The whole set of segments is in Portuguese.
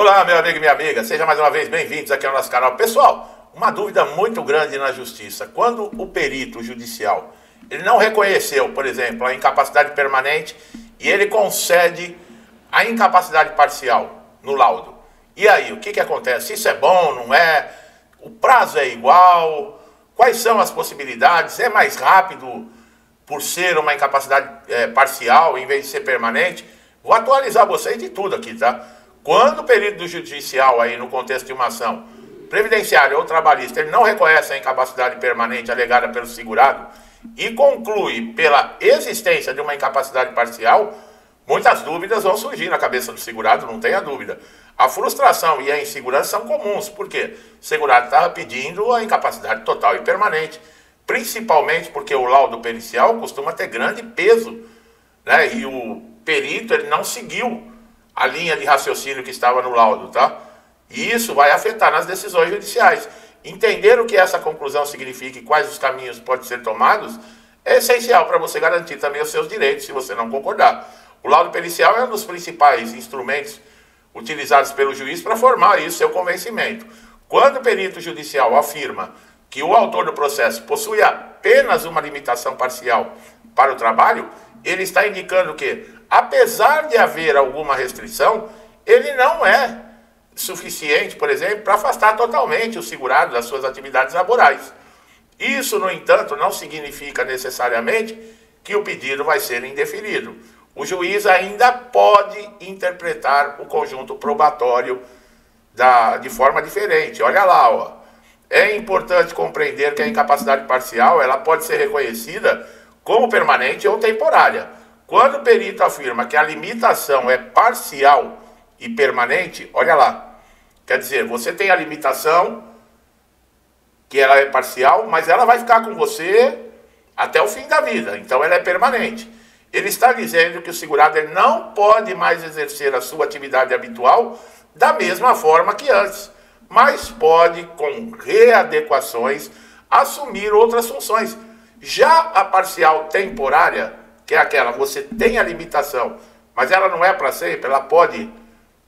Olá, meu amigo e minha amiga, sejam mais uma vez bem-vindos aqui ao nosso canal. Pessoal, uma dúvida muito grande na justiça. Quando o perito judicial, ele não reconheceu, por exemplo, a incapacidade permanente e ele concede a incapacidade parcial no laudo. E aí, o que acontece? Isso é bom, não é? O prazo é igual? Quais são as possibilidades? É mais rápido por ser uma incapacidade parcial em vez de ser permanente? Vou atualizar vocês de tudo aqui, tá? Quando o perito judicial, aí no contexto de uma ação previdenciária ou trabalhista, ele não reconhece a incapacidade permanente alegada pelo segurado e conclui pela existência de uma incapacidade parcial, muitas dúvidas vão surgir na cabeça do segurado, não tenha dúvida. A frustração e a insegurança são comuns, porque o segurado estava pedindo a incapacidade total e permanente, principalmente porque o laudo pericial costuma ter grande peso, né? E o perito ele não seguiu a linha de raciocínio que estava no laudo, tá? E isso vai afetar nas decisões judiciais. Entender o que essa conclusão significa e quais os caminhos podem ser tomados é essencial para você garantir também os seus direitos, se você não concordar. O laudo pericial é um dos principais instrumentos utilizados pelo juiz para formar isso, seu convencimento. Quando o perito judicial afirma que o autor do processo possui apenas uma limitação parcial para o trabalho, ele está indicando que, apesar de haver alguma restrição, ele não é suficiente, por exemplo, para afastar totalmente o segurado das suas atividades laborais. Isso, no entanto, não significa necessariamente que o pedido vai ser indeferido. O juiz ainda pode interpretar o conjunto probatório de forma diferente. Olha lá, ó. É importante compreender que a incapacidade parcial ela pode ser reconhecida como permanente ou temporária. Quando o perito afirma que a limitação é parcial e permanente, olha lá. Quer dizer, você tem a limitação, que ela é parcial, mas ela vai ficar com você até o fim da vida. Então ela é permanente. Ele está dizendo que o segurado ele não pode mais exercer a sua atividade habitual da mesma forma que antes, mas pode, com readequações, assumir outras funções. Já a parcial temporária, que é aquela, você tem a limitação, mas ela não é para sempre, ela pode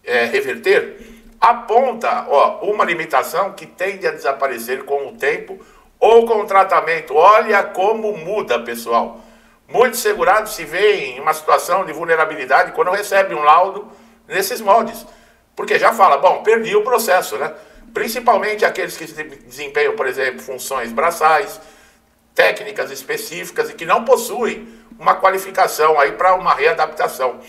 reverter, aponta uma limitação que tende a desaparecer com o tempo ou com o tratamento. Olha como muda, pessoal. Muitos segurados se veem em uma situação de vulnerabilidade quando recebem um laudo nesses moldes. Porque já fala, bom, perdi o processo, né? Principalmente aqueles que desempenham, por exemplo, funções braçais, técnicas específicas e que não possuem uma qualificação aí para uma readaptação.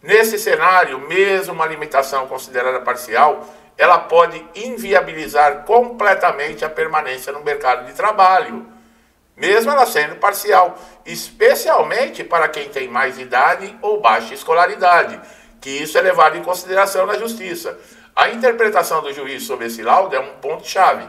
Nesse cenário, mesmo uma limitação considerada parcial, ela pode inviabilizar completamente a permanência no mercado de trabalho, mesmo ela sendo parcial, especialmente para quem tem mais idade ou baixa escolaridade, que isso é levado em consideração na justiça. A interpretação do juiz sobre esse laudo é um ponto-chave.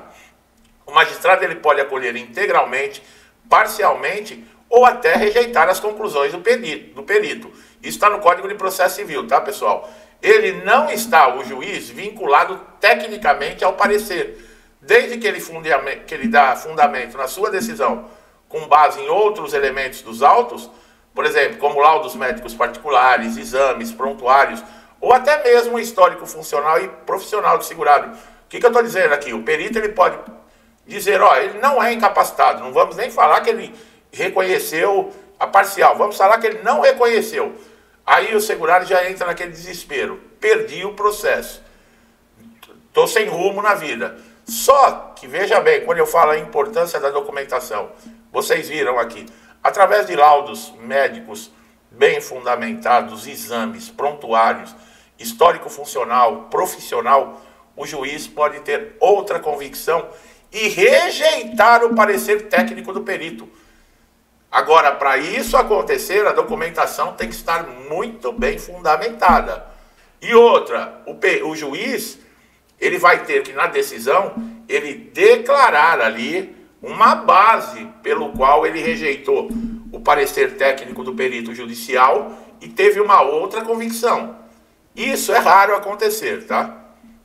O magistrado ele pode acolher integralmente, parcialmente ou até rejeitar as conclusões do perito. Isso está no Código de Processo Civil, tá, pessoal? Ele não está, o juiz, vinculado tecnicamente ao parecer, desde que ele dá fundamento na sua decisão com base em outros elementos dos autos, por exemplo, como laudos médicos particulares, exames, prontuários, ou até mesmo o histórico funcional e profissional do segurado. O que eu estou dizendo aqui? O perito ele pode dizer, ele não é incapacitado, não vamos nem falar que ele reconheceu a parcial, vamos falar que ele não reconheceu. Aí o segurado já entra naquele desespero, perdi o processo, estou sem rumo na vida. Só que, veja bem, quando eu falo a importância da documentação, vocês viram aqui, através de laudos médicos bem fundamentados, exames, prontuários, histórico funcional, profissional, o juiz pode ter outra convicção e rejeitar o parecer técnico do perito. Agora, para isso acontecer, a documentação tem que estar muito bem fundamentada. E outra, o juiz, ele vai ter que, na decisão, ele declarar ali uma base pelo qual ele rejeitou o parecer técnico do perito judicial e teve uma outra convicção. Isso é raro acontecer, tá?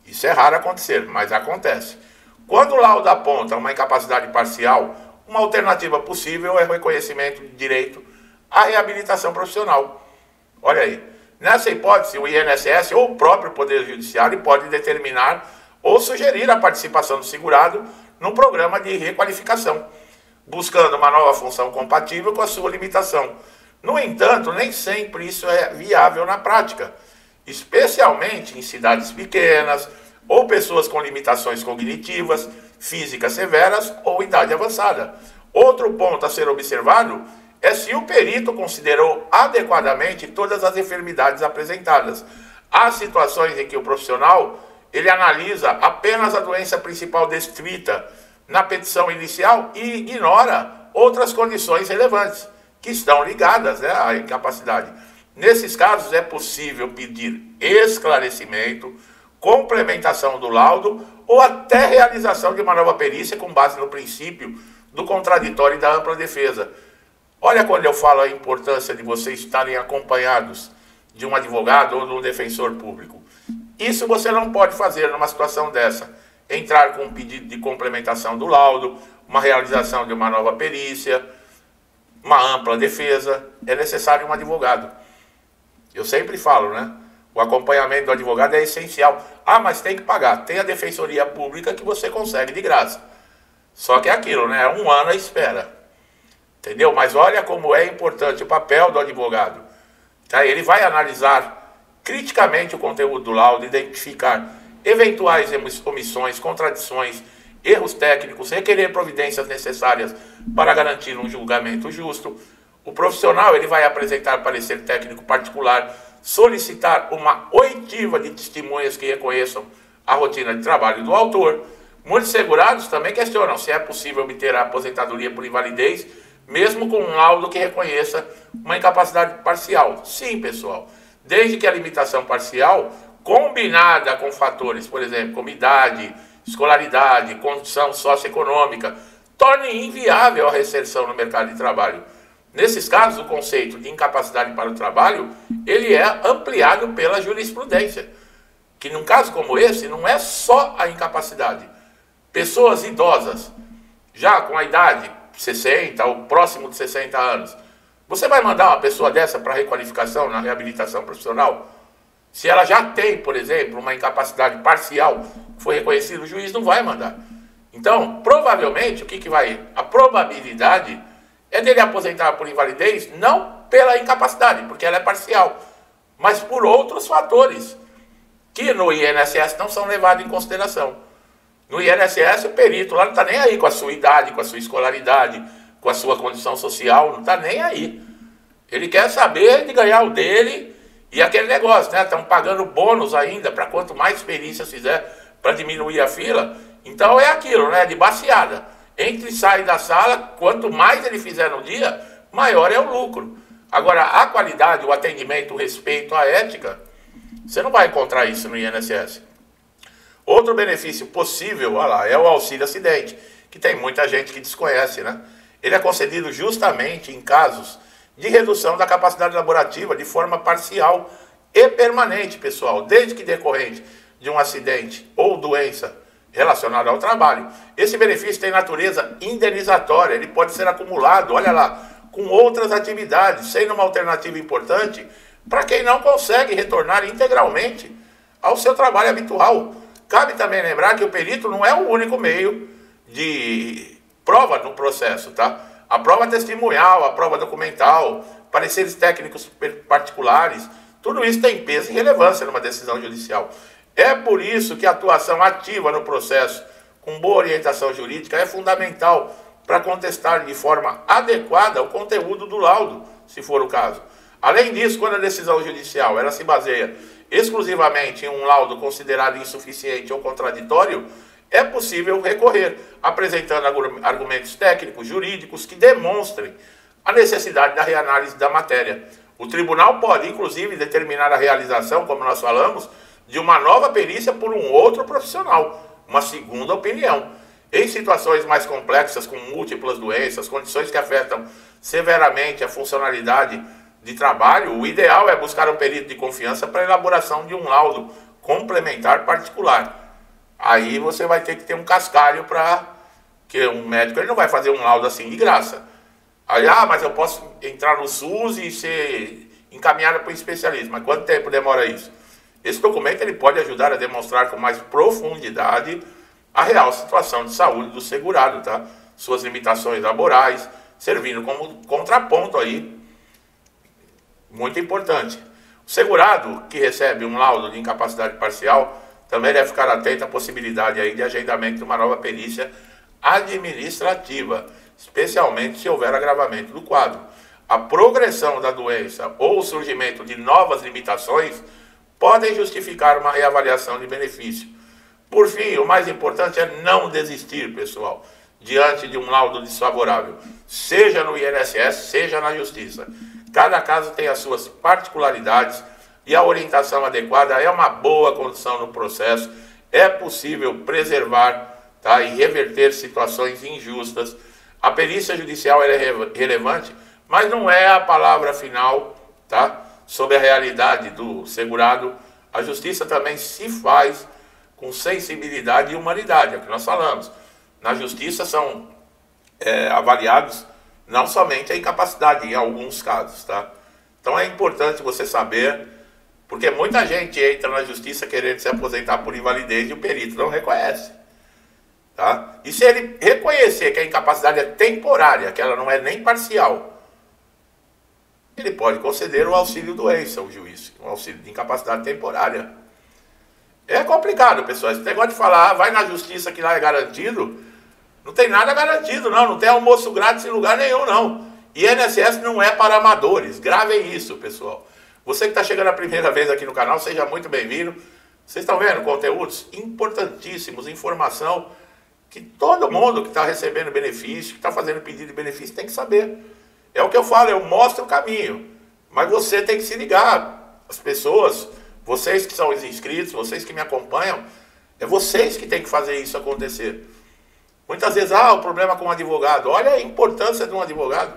Isso é raro acontecer, mas acontece. Quando o laudo aponta uma incapacidade parcial, uma alternativa possível é o reconhecimento de direito à reabilitação profissional. Olha aí, Nessa hipótese, o INSS ou o próprio Poder Judiciário pode determinar ou sugerir a participação do segurado num programa de requalificação, buscando uma nova função compatível com a sua limitação. No entanto, nem sempre isso é viável na prática, especialmente em cidades pequenas ou pessoas com limitações cognitivas, físicas severas ou idade avançada. Outro ponto a ser observado é se o perito considerou adequadamente todas as enfermidades apresentadas. Há situações em que o profissional ele analisa apenas a doença principal descrita na petição inicial e ignora outras condições relevantes que estão ligadas, né, à incapacidade. Nesses casos é possível pedir esclarecimento, complementação do laudo ou até realização de uma nova perícia com base no princípio do contraditório e da ampla defesa. Olha quando eu falo a importância de vocês estarem acompanhados de um advogado ou de um defensor público. Isso você não pode fazer numa situação dessa. Entrar com um pedido de complementação do laudo, uma realização de uma nova perícia, uma ampla defesa. É necessário um advogado. Eu sempre falo, né? O acompanhamento do advogado é essencial. Ah, mas tem que pagar. Tem a defensoria pública que você consegue de graça. Só que é aquilo, né? 1 ano à espera. Entendeu? Mas olha como é importante o papel do advogado. Tá? Ele vai analisar criticamente o conteúdo do laudo, identificar eventuais omissões, contradições, erros técnicos, requerer providências necessárias para garantir um julgamento justo. O profissional ele vai apresentar parecer técnico particular, solicitar uma oitiva de testemunhas que reconheçam a rotina de trabalho do autor. Muitos segurados também questionam se é possível obter a aposentadoria por invalidez, mesmo com um laudo que reconheça uma incapacidade parcial. Sim, pessoal, desde que a limitação parcial, combinada com fatores, por exemplo, como idade, escolaridade, condição socioeconômica, torne inviável a reinserção no mercado de trabalho. Nesses casos, o conceito de incapacidade para o trabalho, ele é ampliado pela jurisprudência, que num caso como esse, não é só a incapacidade. Pessoas idosas, já com a idade 60 ou próximo de 60 anos, você vai mandar uma pessoa dessa para requalificação na reabilitação profissional? Se ela já tem, por exemplo, uma incapacidade parcial, foi reconhecido, o juiz não vai mandar. Então, provavelmente, a probabilidade é dele aposentar por invalidez, não pela incapacidade, porque ela é parcial, mas por outros fatores, que no INSS não são levados em consideração. No INSS, o perito lá não está nem aí com a sua idade, com a sua escolaridade, com a sua condição social, não está nem aí. Ele quer saber de ganhar o dele e aquele negócio, né? Estão pagando bônus ainda para quanto mais perícias fizer para diminuir a fila. Então é aquilo, né? De baseada. Entra e sai da sala, quanto mais ele fizer no dia, maior é o lucro. Agora, a qualidade, o atendimento, o respeito, a ética, você não vai encontrar isso no INSS. Outro benefício possível, olha lá, é o auxílio acidente, que tem muita gente que desconhece, né? Ele é concedido justamente em casos de redução da capacidade laborativa de forma parcial e permanente, pessoal, desde que decorrente de um acidente ou doença relacionada ao trabalho. Esse benefício tem natureza indenizatória, ele pode ser acumulado, olha lá, com outras atividades, sendo uma alternativa importante para quem não consegue retornar integralmente ao seu trabalho habitual. Cabe também lembrar que o perito não é o único meio de prova no processo, tá? A prova testemunhal, a prova documental, pareceres técnicos particulares, tudo isso tem peso e relevância numa decisão judicial. É por isso que a atuação ativa no processo, com boa orientação jurídica, é fundamental para contestar de forma adequada o conteúdo do laudo, se for o caso. Além disso, quando a decisão judicial ela se baseia exclusivamente em um laudo considerado insuficiente ou contraditório, é possível recorrer, apresentando argumentos técnicos, jurídicos que demonstrem a necessidade da reanálise da matéria. O tribunal pode, inclusive, determinar a realização, como nós falamos, de uma nova perícia por um outro profissional, uma segunda opinião. Em situações mais complexas, com múltiplas doenças, condições que afetam severamente a funcionalidade de trabalho, o ideal é buscar um perito de confiança para a elaboração de um laudo complementar particular. Aí você vai ter que ter um cascalho que um médico ele não vai fazer um laudo assim de graça. Aí, mas eu posso entrar no SUS encaminhada para o especialista. Mas quanto tempo demora isso? Esse documento ele pode ajudar a demonstrar com mais profundidade a real situação de saúde do segurado, tá? Suas limitações laborais, servindo como contraponto aí, muito importante. O segurado que recebe um laudo de incapacidade parcial também deve ficar atento à possibilidade aí de agendamento de uma nova perícia administrativa, especialmente se houver agravamento do quadro. A progressão da doença ou o surgimento de novas limitações podem justificar uma reavaliação de benefício. Por fim, o mais importante é não desistir, pessoal, diante de um laudo desfavorável, seja no INSS, seja na Justiça. Cada caso tem as suas particularidades e a orientação adequada é uma boa condição no processo. É possível preservar, tá, e reverter situações injustas. A perícia judicial é relevante, mas não é a palavra final, tá, sobre a realidade do segurado. A justiça também se faz com sensibilidade e humanidade, é o que nós falamos. Na justiça são avaliados não somente a incapacidade, em alguns casos, tá? Então é importante você saber, porque muita gente entra na justiça querendo se aposentar por invalidez e o perito não reconhece, tá? E se ele reconhecer que a incapacidade é temporária, que ela não é nem parcial, ele pode conceder o auxílio doença, o juiz, um auxílio de incapacidade temporária. É complicado, pessoal. Esse negócio de falar, vai na justiça que lá é garantido, não tem nada garantido, não. Não tem almoço grátis em lugar nenhum, não. E INSS não é para amadores. Gravem isso, pessoal. Você que está chegando a primeira vez aqui no canal, seja muito bem-vindo. Vocês estão vendo conteúdos importantíssimos, informação que todo mundo que está recebendo benefício, que está fazendo pedido de benefício, tem que saber. É o que eu falo, eu mostro o caminho. Mas você tem que se ligar. As pessoas, vocês que são os inscritos, vocês que me acompanham, é vocês que tem que fazer isso acontecer. Muitas vezes, o problema com o advogado. Olha a importância de um advogado.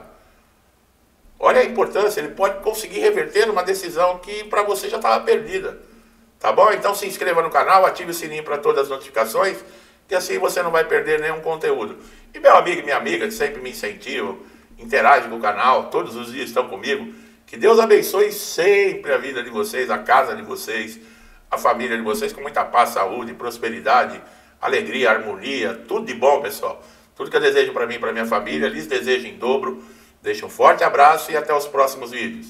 Olha a importância, ele pode conseguir reverter uma decisão que para você já estava perdida. Tá bom? Então se inscreva no canal, ative o sininho para todas as notificações, que assim você não vai perder nenhum conteúdo. E meu amigo e minha amiga, que sempre me incentivam, interagem com o canal, todos os dias estão comigo. Que Deus abençoe sempre a vida de vocês, a casa de vocês, a família de vocês, com muita paz, saúde, prosperidade, alegria, harmonia, tudo de bom, pessoal. Tudo que eu desejo para mim e para minha família, lhes desejo em dobro. Deixo um forte abraço e até os próximos vídeos.